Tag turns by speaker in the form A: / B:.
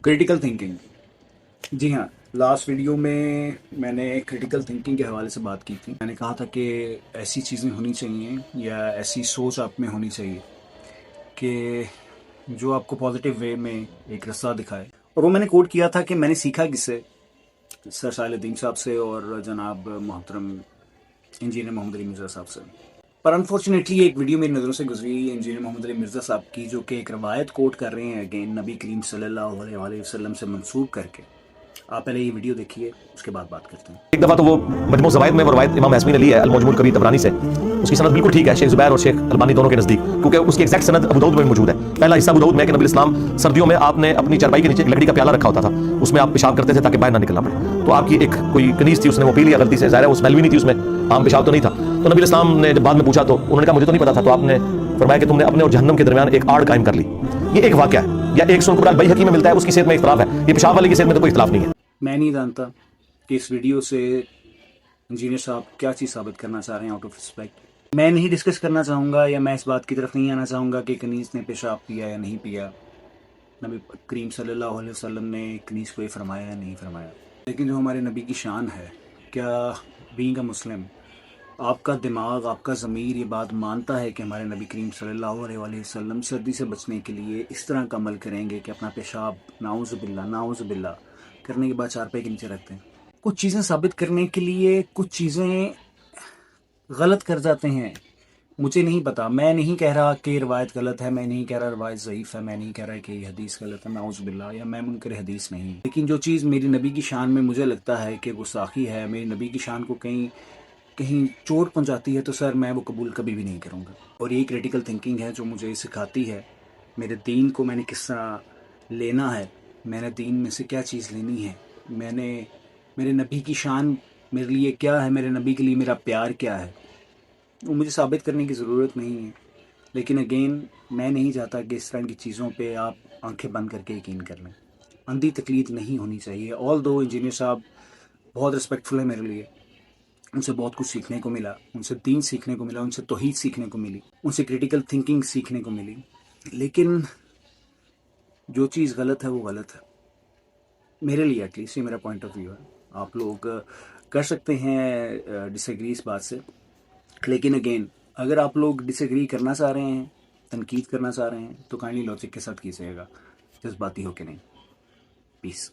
A: Critical thinking. जी हाँ, last video में मैंने क्रिटिकल थिंकिंग के हवाले से बात की थी। मैंने कहा था कि ऐसी चीज़ें होनी चाहिए या ऐसी सोच आप में होनी चाहिए कि जो आपको पॉजिटिव वे में एक रास्ता दिखाए। और वो मैंने कोट किया था कि मैंने सीखा किससे, सर साहिल साहब से और जनाब मोहतरम इंजीनियर मोहम्मद अली मिर्ज़ा साहब से। पर अनफॉर्चुनेटली एक वीडियो मेरी नज़रों से गुजरी इंजीनियर मोहम्मद अली मिर्ज़ा साहब की, जो कि एक रवायत कोट कर रहे हैं अगेन नबी करीम सल्लल्लाहु अलैहि वसल्लम से मंसूब करके। आप पहले ये वीडियो देखिए, उसके बाद बात करते हैं।
B: एक दफ़ा तो वो मजमू ज़वाइद में वो रवायत इमाम हज़मी ने ली है अल-मौजूद कबीर तबरानी से। उसकी सनद बिल्कुल ठीक है शेख ज़ुबैर और शेख अलबानी दोनों के नज़दीक, क्योंकि उसकी एग्जैक्ट सनद अबू दाऊद में मौजूद है। पहला हिस्सा अबू दाऊद में कि नबी इस्लाम सर्दियों में आपने अपनी चारपाई के नीचे एक लकड़ी का प्याला रखा होता था, उसमें आप पेशाब करते थे ताकि बाहर ना निकलना पड़े। तो आपकी एक कोई कनीज थी, उसने वो पी लिया गलती से, ज़ाहिर है वो स्मेल भी नहीं थी उसमें, आम पेशाब तो नहीं था। तो नबी इस्लाम ने जब बाद में पूछा तो उन्होंने कहा मुझे तो नहीं पता था। तो आपने फरमाया कि तुमने अपने और जहन्नम के दरमियान एक आड़ कायम कर ली। ये एक वाक़या है, या एक सुनन कुरान बैहकी में मिलता है, उसकी सेहत में इख्तिलाफ है। ये पेशाब वाले की सेहत में तो कोई इख्तिलाफ नहीं है।
A: मैं नहीं जानता कि इस वीडियो से इंजीनियर साहब क्या चीज़ साबित करना चाह रहे हैं आउट ऑफ रिस्पेक्ट। मैं नहीं डिस्कस करना चाहूँगा या मैं इस बात की तरफ नहीं आना चाहूँगा कि कनीज़ ने पेशाब पिया या नहीं पिया, नबी करीम सल्लल्लाहु अलैहि वसल्लम ने कनीज़ को ये फरमाया या नहीं फरमाया। लेकिन जो हमारे नबी की शान है, क्या बीइंग अ मुस्लिम आपका दिमाग, आपका ज़मीर ये बात मानता है कि हमारे नबी करीम सल्लल्लाहु अलैहि वसल्लम सर्दी से बचने के लिए इस तरह का अमल करेंगे कि अपना पेशाब नाउज़ बिल्ला करने के बाद चारपाई के नीचे रखते हैं? कुछ चीज़ें साबित करने के लिए कुछ चीज़ें गलत कर जाते हैं। मुझे नहीं पता, मैं नहीं कह रहा कि रवायत गलत है, मैं नहीं कह रहा रवायत ज़ईफ़ है, मैं नहीं कह रहा कि ये हदीस गलत है, नाउज़ बिल्ला, या मैं मुनकर हदीस नहीं। लेकिन जो चीज़ मेरी नबी की शान में मुझे लगता है कि गुस्ताखी है, मेरी नबी की शान को कहीं कहीं चोट पहुंचाती है, तो सर मैं वो कबूल कभी भी नहीं करूँगा। और ये क्रिटिकल थिंकिंग है जो मुझे सिखाती है मेरे दीन को मैंने किस तरह लेना है, मैंने दीन में से क्या चीज़ लेनी है, मैंने मेरे नबी की शान मेरे लिए क्या है, मेरे नबी के लिए मेरा प्यार क्या है, वो मुझे साबित करने की ज़रूरत नहीं है। लेकिन अगेन मैं नहीं चाहता कि इस तरह की चीज़ों पे आप आंखें बंद करके यकीन कर लें। अंधी तकलीद नहीं होनी चाहिए। ऑल दो इंजीनियर साहब बहुत रिस्पेक्टफुल है मेरे लिए, उनसे बहुत कुछ सीखने को मिला, उनसे दीन सीखने को मिला, उनसे तौहीद सीखने को मिली, उनसे क्रिटिकल थिंकिंग सीखने को मिली। लेकिन जो चीज़ गलत है वो गलत है, मेरे लिए एटलीस्ट, ये मेरा पॉइंट ऑफ व्यू है। आप लोग कर सकते हैं डिसएग्री इस बात से, लेकिन अगेन अगर आप लोग डिसएग्री करना चाह रहे हैं, तनकीद करना चाह रहे हैं, तो काइंडली लॉजिक के साथ कीजिएगा, जज्बाती हो के नहीं। पीस।